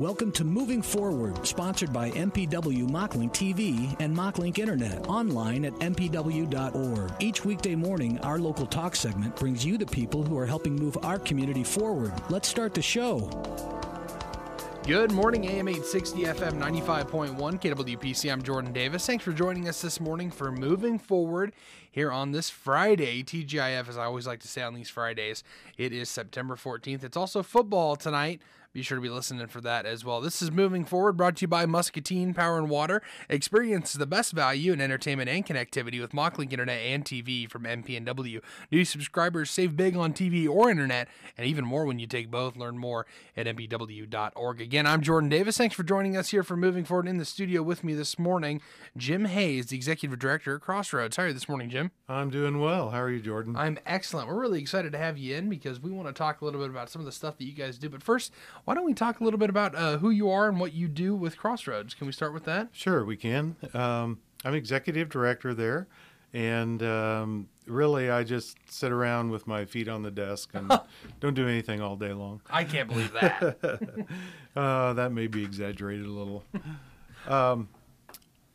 Welcome to Moving Forward, sponsored by MPW Mocklink TV and Mocklink Internet, online at mpw.org. Each weekday morning, our local talk segment brings you the people who are helping move our community forward. Let's start the show. Good morning, AM 860, FM 95.1, KWPC. I'm Jordan Davis. Thanks for joining us this morning for Moving Forward here on this Friday. TGIF, as I always like to say on these Fridays, it is September 14th. It's also football tonight. Be sure to be listening for that as well. This is Moving Forward, brought to you by Muscatine Power and Water. Experience the best value in entertainment and connectivity with Mocklink Internet and TV from MP&W. New subscribers save big on TV or internet, and even more when you take both. Learn more at mpw.org. Again, I'm Jordan Davis. Thanks for joining us here for Moving Forward. In the studio with me this morning, Jim Hayes, the Executive Director at Crossroads. How are you this morning, Jim? I'm doing well. How are you, Jordan? I'm excellent. We're really excited to have you in because we want to talk a little bit about some of the stuff that you guys do. But first, why don't we talk a little bit about who you are and what you do with Crossroads? Can we start with that? Sure, we can. I'm Executive Director there, and really I just sit around with my feet on the desk and don't do anything all day long. I can't believe that. That may be exaggerated a little.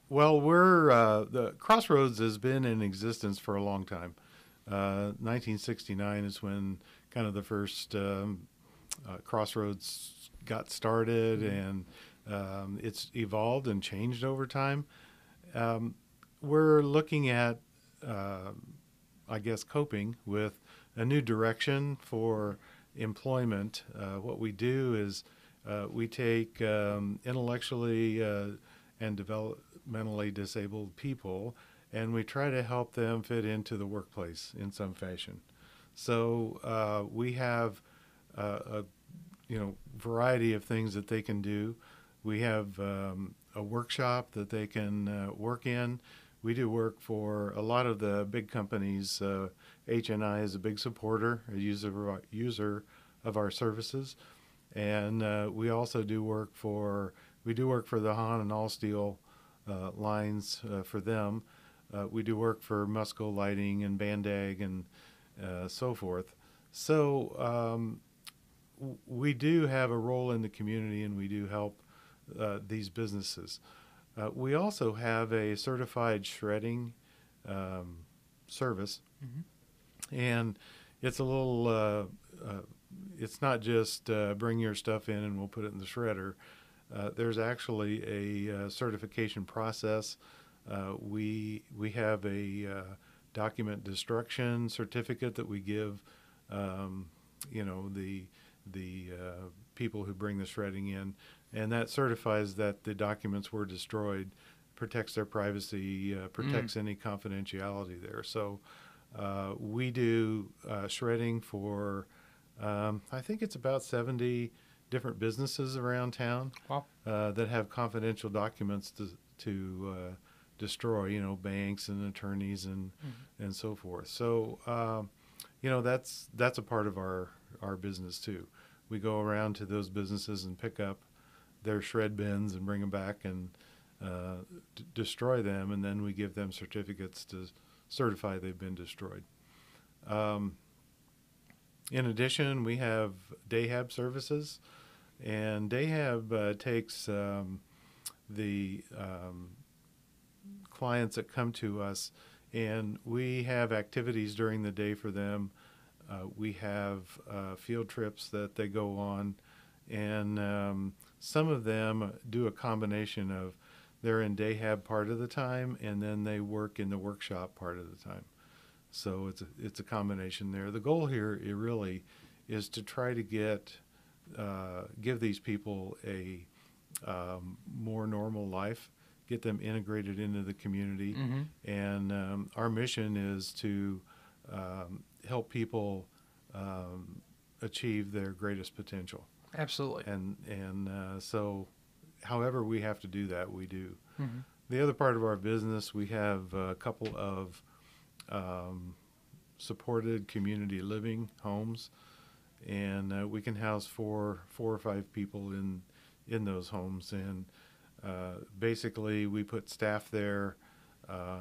Well, the Crossroads has been in existence for a long time. 1969 is when kind of the first Crossroads got started, and it's evolved and changed over time. We're looking at, I guess, coping with a new direction for employment. What we do is we take intellectually and developmentally disabled people, and we try to help them fit into the workplace in some fashion. So we have a variety of things that they can do. We have a workshop that they can work in. We do work for a lot of the big companies. HNI is a big supporter, a user of our services, and we also do work for the Hahn and Allsteel lines for them. We do work for Musco Lighting and Bandag and so forth. So we do have a role in the community, and we do help these businesses. We also have a certified shredding service, and it's a little. It's not just bring your stuff in and we'll put it in the shredder. There's actually a certification process. We have a document destruction certificate that we give. The people who bring the shredding in, and that certifies that the documents were destroyed, protects their privacy, protects any confidentiality there. So we do shredding for, I think it's about 70 different businesses around town. Wow. That have confidential documents to destroy, banks and attorneys and so forth. So, that's a part of our business too. We go around to those businesses and pick up their shred bins and bring them back and destroy them, and then we give them certificates to certify they've been destroyed. In addition, we have Dayhab services, and Dayhab takes the clients that come to us, and we have activities during the day for them. We have field trips that they go on, and some of them do a combination of they're in Dayhab part of the time, and then they work in the workshop part of the time. So it's a combination there. The goal here really is to try to give these people a more normal life, get them integrated into the community, and our mission is to help people achieve their greatest potential. Absolutely. And so however we have to do that, we do. The other part of our business, we have a couple of supported community living homes, and we can house four or five people in those homes. And basically we put staff there.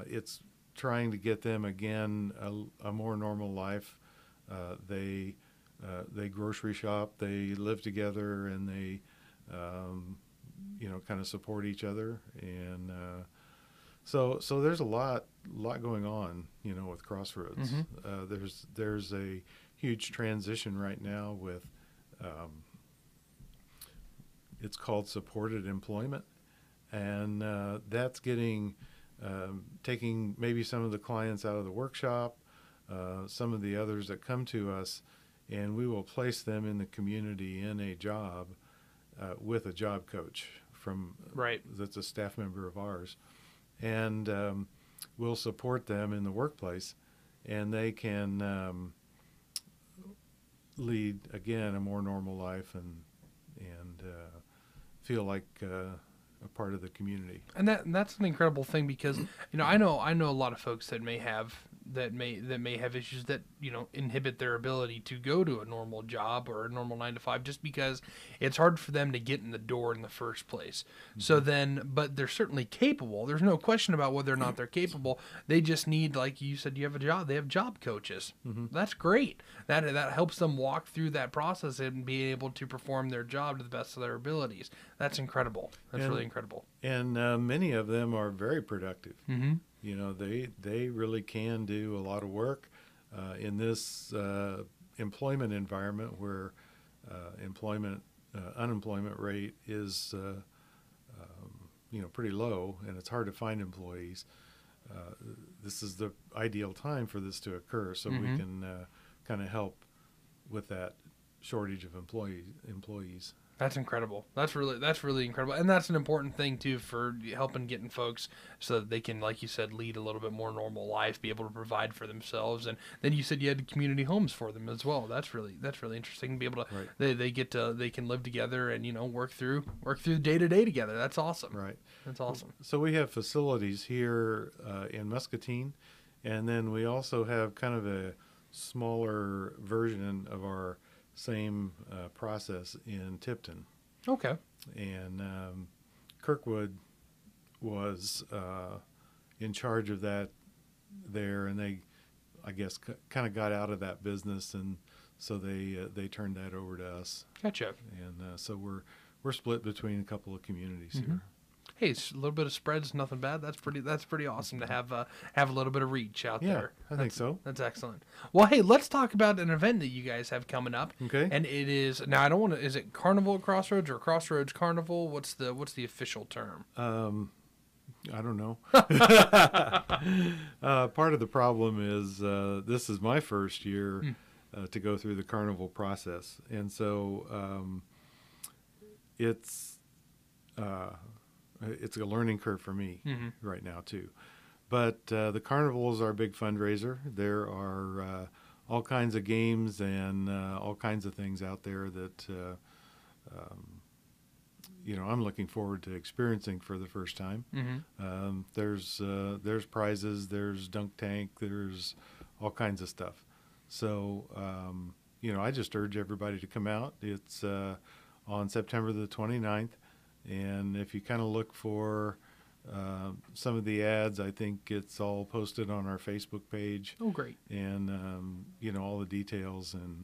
It's trying to get them, again, a more normal life. They grocery shop, they live together, and they kind of support each other. And so there's a lot going on, with Crossroads. There's a huge transition right now with it's called supported employment, and that's taking maybe some of the clients out of the workshop, some of the others that come to us, and we will place them in the community in a job with a job coach that's a staff member of ours, and we'll support them in the workplace, and they can lead again a more normal life and feel like a part of the community. And that's an incredible thing, because I know a lot of folks that may have issues that inhibit their ability to go to a normal job or a normal 9 to 5, just because it's hard for them to get in the door in the first place. So but they're certainly capable. There's no question about whether or not they're capable. They just need, like you said, you have a job. They have job coaches. That's great. That helps them walk through that process and be able to perform their job to the best of their abilities. That's incredible. That's really incredible. And many of them are very productive. They really can do a lot of work in this employment environment where unemployment rate is pretty low, and it's hard to find employees. This is the ideal time for this to occur, so we can kind of help with that shortage of employees. That's incredible. That's really incredible. And that's an important thing too, for helping getting folks so that they can, like you said, lead a little bit more normal life, be able to provide for themselves. And then you said you had community homes for them as well. That's really interesting. Be able to, they can live together and, work through day to day together. That's awesome. Right. That's awesome. So we have facilities here in Muscatine, and then we also have kind of a smaller version of our same process in Tipton. Okay. And Kirkwood was in charge of that there, and they, I guess, kind of got out of that business, and so they turned that over to us. Gotcha. And so we're split between a couple of communities here. Hey, a little bit of spread's nothing bad. That's pretty awesome to have a little bit of reach out there. I think so. That's excellent. Well, hey, let's talk about an event that you guys have coming up. Okay. And it is, now I don't want to, is it Carnival at Crossroads or Crossroads Carnival? What's the official term? I don't know. Part of the problem is this is my first year to go through the Carnival process, and so it's a learning curve for me right now too. But the Carnival is our big fundraiser. There are all kinds of games and all kinds of things out there that I'm looking forward to experiencing for the first time. There's prizes, there's dunk tank, there's all kinds of stuff. So I just urge everybody to come out. It's on September the 29th. And if you kind of look for some of the ads, I think it's all posted on our Facebook page. Oh, great. And, all the details. And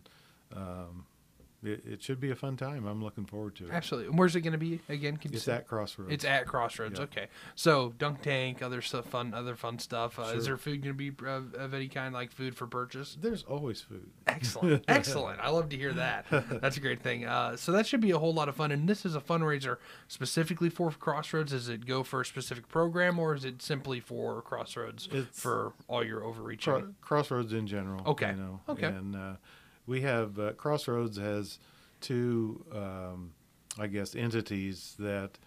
it should be a fun time. I'm looking forward to it. Absolutely. And where's it going to be again? It's at Crossroads. It's at Crossroads. Yep. Okay. So dunk tank, other fun stuff. Sure. Is there food going to be of any kind, like food for purchase? There's always food. Excellent. Excellent. I love to hear that. That's a great thing. So that should be a whole lot of fun. And this is a fundraiser specifically for Crossroads. Does it go for a specific program, or is it simply for Crossroads for all your overreaching? Crossroads in general. Okay. Okay. And we have Crossroads has two, entities that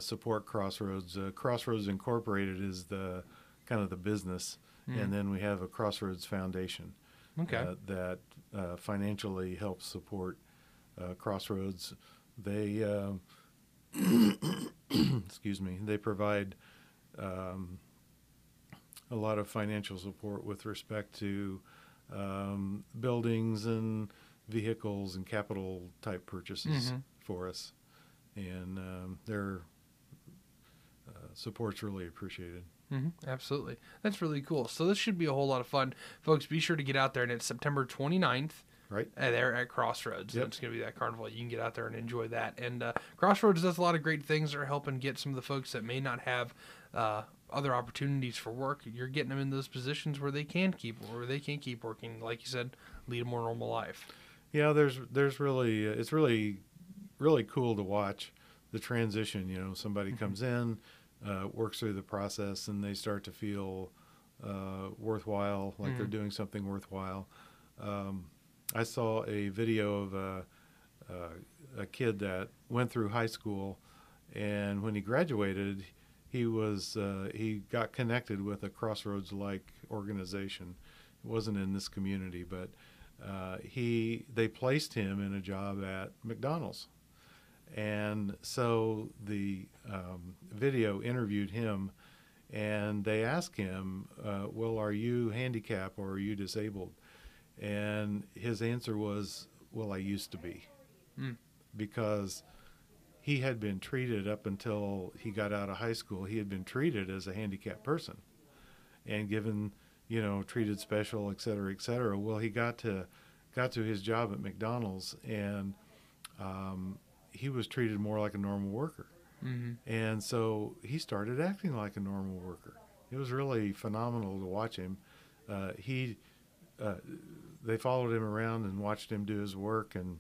support Crossroads. Crossroads Incorporated is the kind of the business, and then we have a Crossroads Foundation that financially helps support Crossroads. They excuse me. They provide a lot of financial support with respect to buildings and vehicles and capital type purchases for us, and their support's really appreciated. Absolutely. That's really cool. So this should be a whole lot of fun. Folks, be sure to get out there, and it's September 29th Right. There at Crossroads. Yep. And it's going to be that carnival. You can get out there and enjoy that. And Crossroads does a lot of great things that are helping get some of the folks that may not have other opportunities for work. You're getting them in those positions where they can keep working. Like you said, lead a more normal life. Yeah, there's really it's really cool to watch the transition. You know, somebody comes in, works through the process, and they start to feel worthwhile, like they're doing something worthwhile. I saw a video of a kid that went through high school, and when he graduated, he got connected with a Crossroads-like organization. It wasn't in this community, but they placed him in a job at McDonald's. And so the video interviewed him, and they asked him, well, are you handicapped or are you disabled? And his answer was, well, I used to be. Because he had been treated up until he got out of high school, he had been treated as a handicapped person and given, treated special, et cetera, et cetera. Well, he got to his job at McDonald's, and he was treated more like a normal worker. And so he started acting like a normal worker. It was really phenomenal to watch him. They followed him around and watched him do his work, and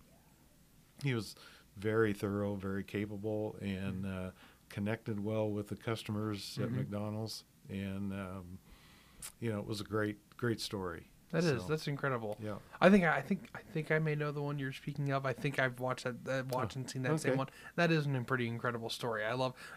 he was very thorough, very capable, and connected well with the customers at McDonald's. And it was a great story. That's incredible. Yeah. I think I may know the one you're speaking of. I think I've watched and seen that same one. That is a pretty incredible story.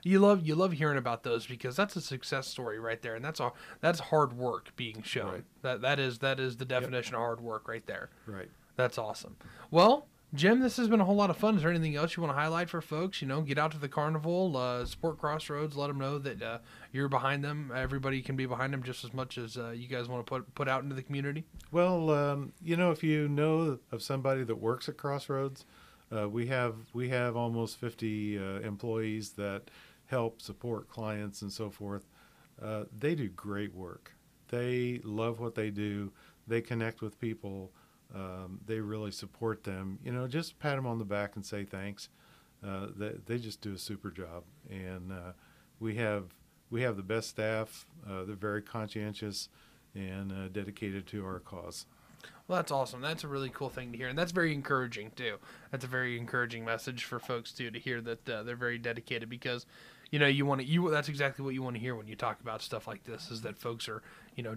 You love hearing about those, because that's a success story right there, and that's hard work being shown. Right. That is the definition of hard work right there. Right. That's awesome. Well, Jim, this has been a whole lot of fun. Is there anything else you want to highlight for folks? Get out to the carnival, support Crossroads, let them know that you're behind them. Everybody can be behind them just as much as you guys want to put out into the community. Well, if you know of somebody that works at Crossroads, we have almost 50 employees that help support clients and so forth. They do great work. They love what they do. They connect with people. They really support them. Just pat them on the back and say thanks. They just do a super job, and we have the best staff. They're very conscientious and dedicated to our cause. Well, that's awesome. That's a really cool thing to hear, and that's very encouraging too. That's a very encouraging message for folks too, to hear that they're very dedicated, because that's exactly what you want to hear when you talk about stuff like this, is that folks are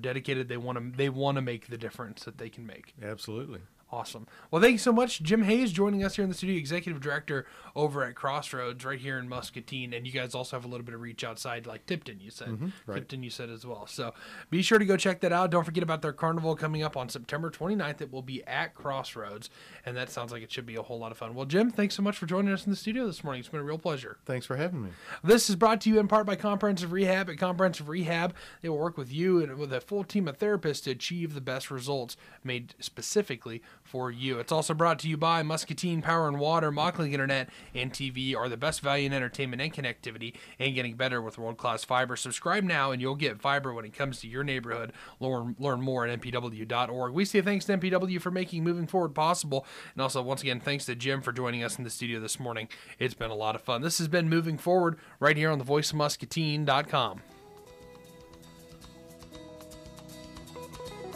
dedicated. They want to make the difference that they can make. Absolutely. Awesome. Well, thank you so much. Jim Hayes joining us here in the studio, Executive Director over at Crossroads right here in Muscatine. And you guys also have a little bit of reach outside, like Tipton, you said. Right. Tipton, you said as well. So be sure to go check that out. Don't forget about their carnival coming up on September 29th. It will be at Crossroads, and that sounds like it should be a whole lot of fun. Well, Jim, thanks so much for joining us in the studio this morning. It's been a real pleasure. Thanks for having me. This is brought to you in part by Comprehensive Rehab. At Comprehensive Rehab, they will work with you and with a full team of therapists to achieve the best results made specifically for you. It's also brought to you by Muscatine Power and Water. Mocklink Internet and TV are the best value in entertainment and connectivity, and getting better with world-class fiber. Subscribe now and you'll get fiber when it comes to your neighborhood. Learn more at mpw.org. We say thanks to MPW for making Moving Forward possible, and also once again thanks to Jim for joining us in the studio this morning. It's been a lot of fun. This has been Moving Forward right here on the voiceofmuscatine.com.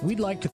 We'd like to